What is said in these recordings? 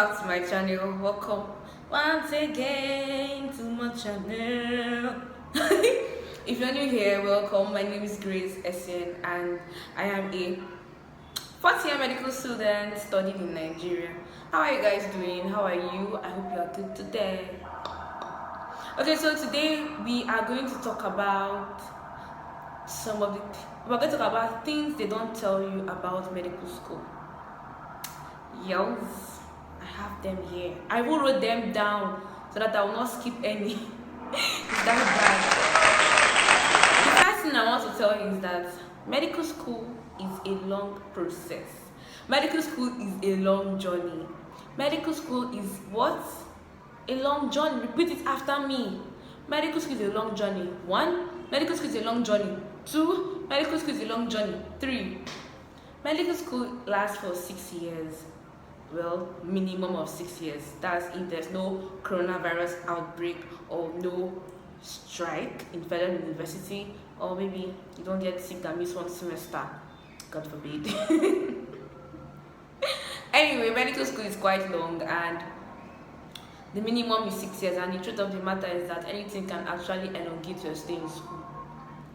back to my channel. Welcome once again to my channel. If you're new here, welcome. My name is Grace Essien and I am a fourth-year medical student studying in Nigeria. How are you guys doing? How are you? I hope you are good today. Okay, so today we are going to talk about we're going to talk about things they don't tell you about medical school. Yes, I have them here. I will wrote them down so that I will not skip any. It's that bad. The first thing I want to tell you is that medical school is a long process. Medical school is a long journey. Medical school is what? A long journey. Repeat it after me. Medical school is a long journey. 1. Medical school is a long journey. 2. Medical school is a long journey. 3. Medical school lasts for 6 years. Well, minimum of 6 years. That's if there's no coronavirus outbreak or no strike in federal university, or maybe you don't get sick and miss one semester. God forbid. Anyway, medical school is quite long and the minimum is 6 years, and the truth of the matter is that anything can actually elongate your stay in school.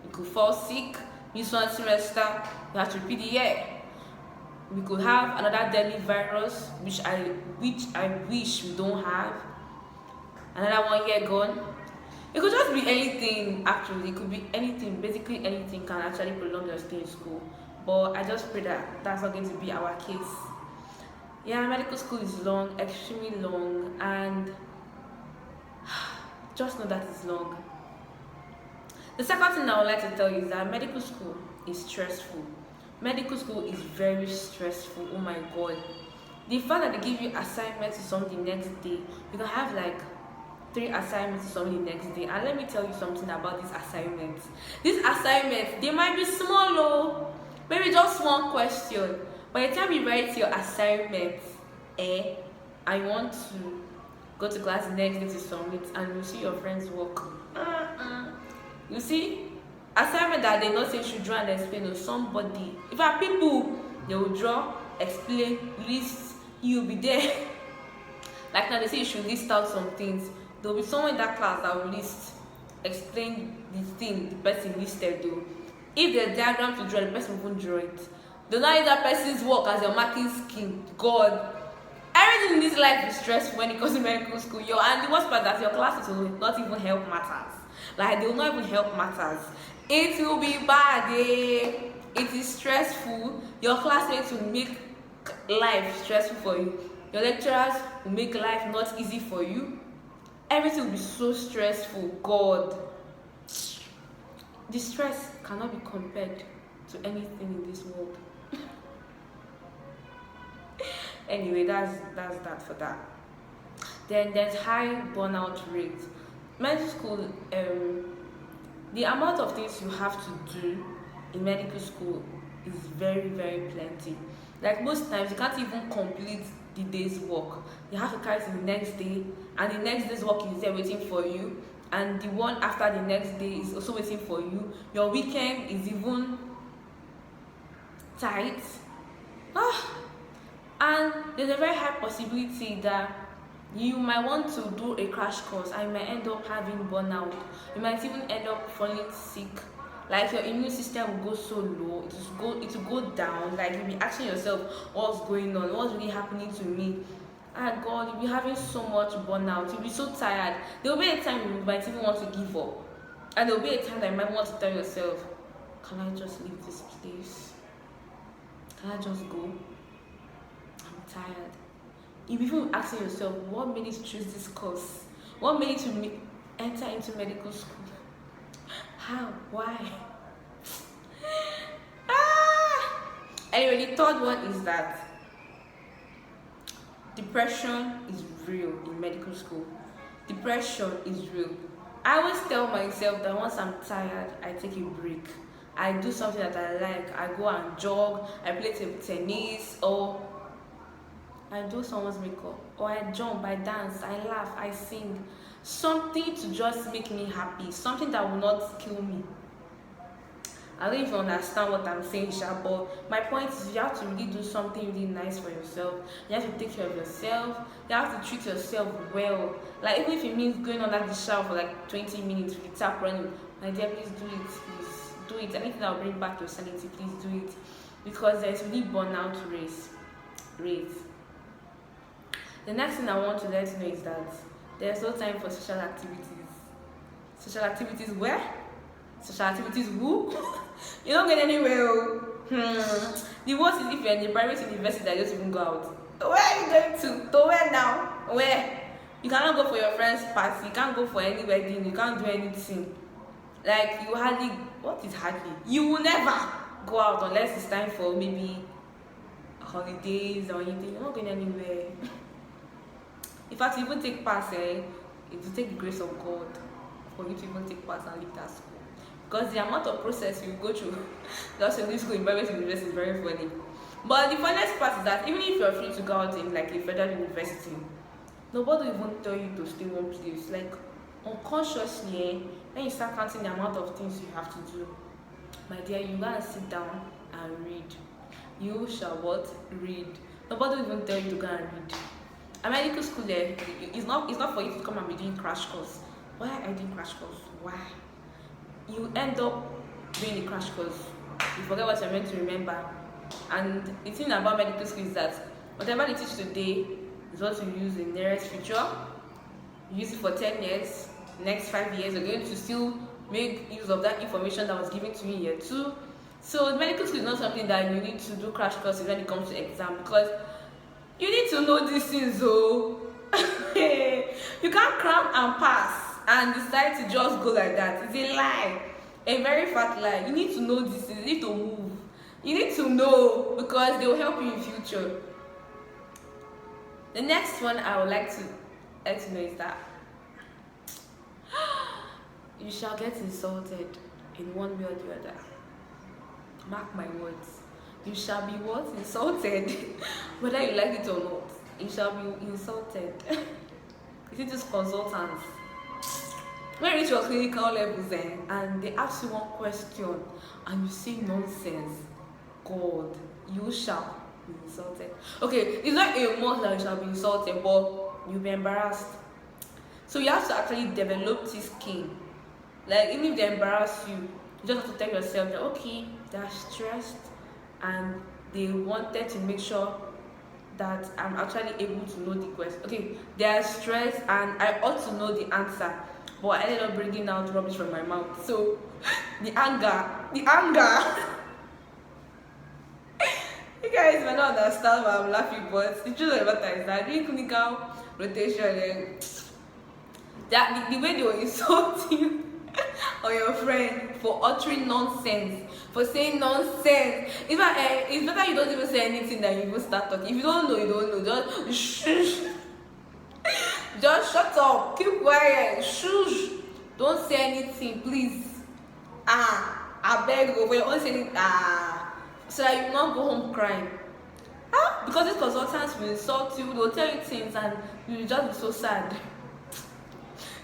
You could fall sick, miss one semester, you have to repeat the year. We could have another deadly virus, which I wish we don't have. Another 1 year gone. It could just be anything. Actually, it could be anything. Basically, anything can actually prolong your stay in school. But I just pray that that's not going to be our case. Yeah, medical school is long, extremely long, and just know that it's long. The second thing I would like to tell you is that medical school is stressful. Medical school is very stressful. Oh my god. The fact that they give you assignments to something the next day, you can have like 3 assignments to something the next day. And let me tell you something about these assignments. These assignments, they might be small, oh, maybe just one question. By the time you write your assignment, I want to go to class the next day to submit, and you see your friends work. You see? Assignment that they not say should draw and explain, or somebody. If are people, they will draw, explain, list, you'll be there. Like now they say you should list out some things. There will be someone in that class that will list, explain the thing the person listed though. If there's diagram to draw, the person won't draw it. Do not use that person's work as your marking scheme. God. Everything in this life is stressful when it comes to medical school. And the worst part that your classes will not even help matters. Like they will not even help matters. It will be bad. It is stressful. Your classmates will make life stressful for you. Your lecturers will make life not easy for you. Everything will be so stressful. God. The stress cannot be compared to anything in this world. Anyway, that's that for that. Then there's high burnout rate. Medical school, the amount of things you have to do in medical school is very, very plenty. Like most times, you can't even complete the day's work. You have to carry it to the next day, and the next day's work is there waiting for you, and the one after the next day is also waiting for you. Your weekend is even tight. And there's a very high possibility that you might want to do a crash course and you might end up having burnout. You might even end up falling sick. Like your immune system will go so low, it will go down. Like you'll be asking yourself, what's going on? What's really happening to me? Ah God, you'll be having so much burnout. You'll be so tired. There will be a time you might even want to give up. And there will be a time that you might want to tell yourself, can I just leave this place? Can I just go? I'm tired. You even asking yourself, what made you choose this course? What made you to enter into medical school? How? Why? Anyway, the third one is that depression is real in medical school. Depression is real. I always tell myself that once I'm tired, I take a break. I do something that I like. I go and jog, I play tennis, or I do someone's makeup, or I jump, I dance, I laugh, I sing. Something to just make me happy, something that will not kill me. I don't know if you understand what I'm saying, Sha, but my point is you have to really do something really nice for yourself. You have to take care of yourself. You have to treat yourself well. Like even if it means going under the shower for like 20 minutes with the tap running, my dear, please do it. Please do it. Anything that will bring back your sanity, please do it. Because there's really burnout rate. The next thing I want to let you know is that there's no time for social activities. Social activities where? Social activities who? You don't get anywhere. The worst is if you're in a private university that you don't even go out. Where are you going to? To where now? Where? You cannot go for your friend's party. You can't go for any wedding. You can't do anything. Like you hardly. What is hardly? You will never go out unless it's time for maybe holidays or anything. You're not going anywhere. In fact, you even take pass, it will take the grace of God for you to even take pass and leave that school. Because the amount of process you go through just in this school in private university is very funny. But the funniest part is that even if you're free to go out in like a federal university, nobody will even tell you to stay one place. Like unconsciously, when you start counting the amount of things you have to do, my dear, you gotta sit down and read. You shall what? Read. Nobody will even tell you to go and read. A medical school there, it's not for you to come and be doing crash course. Why are you doing crash course? Why? You end up doing the crash course. You forget what you're meant to remember. And the thing about medical school is that whatever they teach today is what you use in the nearest future. You use it for 10 years, next 5 years, you're going to still make use of that information that was given to you in year 2. So medical school is not something that you need to do crash courses when it comes to exam, because you need to know these things, oh. You can't cram and pass and decide to just go like that. It's a lie, a very fat lie. You need to know these things. You need to move. You need to know, because they will help you in future. The next one I would like to let you know is that you shall get insulted in one way or the other. Mark my words. You shall be what? Insulted. Whether you like it or not, you shall be insulted. You see these consultants, when you reach your clinical levels and they ask you one question and you say nonsense, God, you shall be insulted. Okay, it's not a must that you shall be insulted, but you'll be embarrassed. So you have to actually develop this skin. Like even if they embarrass you, you just have to tell yourself that okay, they're stressed and they wanted to make sure that I'm actually able to know the question. Okay, they are stressed and I ought to know the answer, but I ended up bringing out rubbish from my mouth. So the anger. You guys might not understand why I'm laughing, but the truth of the matter is that during clinical rotation, that the way they will insult you or your friend for uttering nonsense, for saying nonsense. It's better you don't even say anything than you even start talking. If you don't know, you don't know. Just shush. Just shut up. Keep quiet. Shush. Don't say anything, please. I beg you, for your own saying so that you will not go home crying. Because these consultants will insult you, they'll tell you things and you will just be so sad.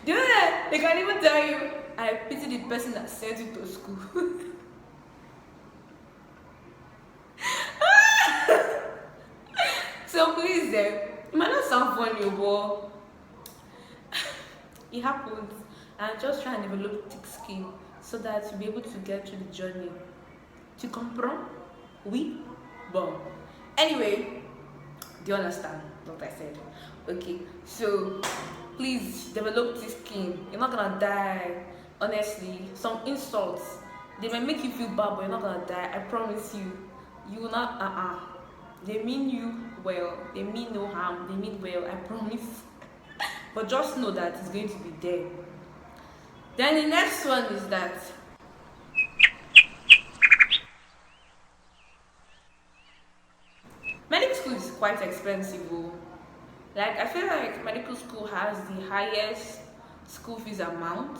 Do you know that they can even tell you, I pity the person that sent you to school. So please, it might not sound funny, but it happens. And just try and develop thick skin so that you'll be able to get through the journey. Tu comprends? Oui? Bon. Anyway, do you understand what I said? Okay, so please develop this skin. You're not gonna die. Honestly, some insults, they may make you feel bad, but you're not gonna die. I promise you. You will not. They mean you well. They mean no harm. They mean well. I promise. But just know that it's going to be there. Then the next one is that medical school is quite expensive. Like I feel like medical school has the highest school fees amount,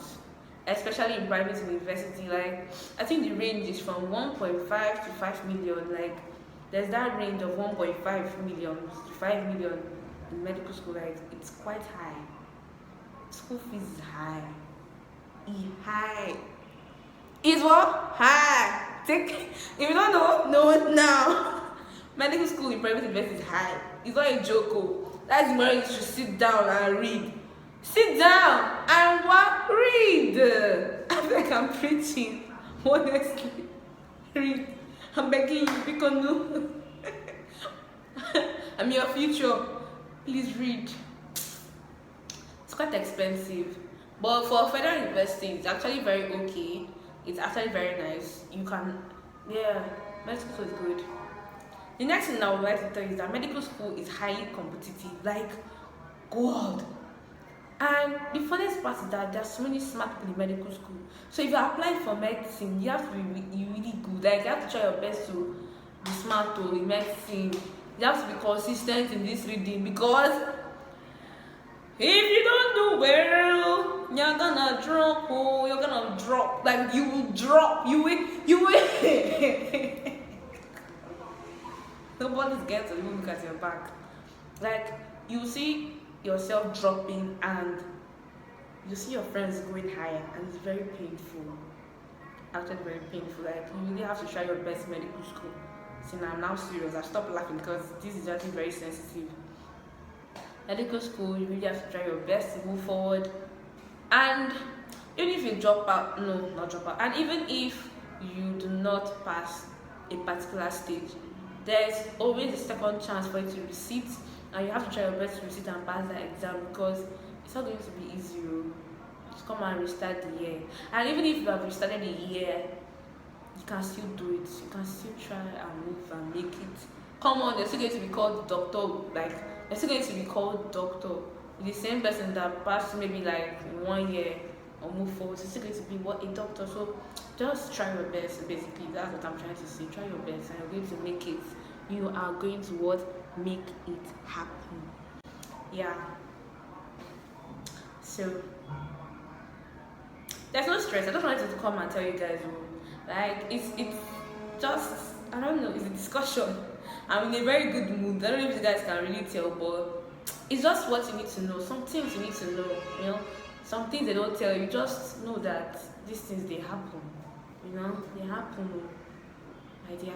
especially in private university. Like I think the range is from 1.5 to 5 million. Like there's that range of 1.5 million to 5 million in medical school. Like it's quite high. School fees is high. High. Is what? High. Take, if you don't know it now. Medical school in private university is high. It's not a joke. Oh. That's where you should sit down and read. Sit down and what? Read. I feel like I'm preaching. Honestly. Read. I'm begging you, because no. I'm your future. Please read. It's quite expensive. But for federal university, it's actually very okay. It's actually very nice. You can, yeah, medical school is good. The next thing I would like to tell you is that medical school is highly competitive. Like, God. And the funniest part is that there are so many smart people in medical school. So if you are applying for medicine, you have to be really good. Like, you have to try your best to be smart in medicine. You have to be consistent in this reading, because if you don't do well, you're gonna drop. Oh, you're gonna drop. Like, you will drop. You will. Nobody's going to even look at your back. Like, you see yourself dropping, and you see your friends going higher, and it's very painful. Actually, very painful. Like, you really have to try your best in medical school. See, now I'm now serious. I stopped laughing because this is actually very sensitive. Medical school, you really have to try your best to move forward. And even if you drop out, no, not drop out, and even if you do not pass a particular stage, there's always a second chance for you to resit, and you have to try your best to resit and pass that exam, because it's not going to be easy. Just come and restart the year. And even if you have restarted the year, you can still do it. You can still try and move and make it. Come on, you're still going to be called doctor. Like, you're still going to be called doctor. The same person that passed maybe like 1 year or move forward, you're still going to be what, a doctor. So just try your best. Basically, that's what I'm trying to say. Try your best, and you're going to make it. You are going to what? Make it happen. Yeah. So there's no stress. I just wanted to come and tell you guys, like, it's just, I don't know, it's a discussion. I'm in a very good mood. I don't know if you guys can really tell, but it's just what you need to know. Some things you need to know, you know. Some things they don't tell you. Just know that these things, they happen. You know, they happen, my dear.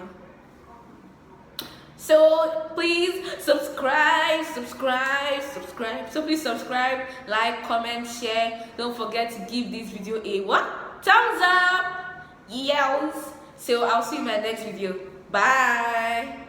So please subscribe. So please subscribe, like, comment, share. Don't forget to give this video a what? Thumbs up. Yes. So I'll see you in my next video. Bye.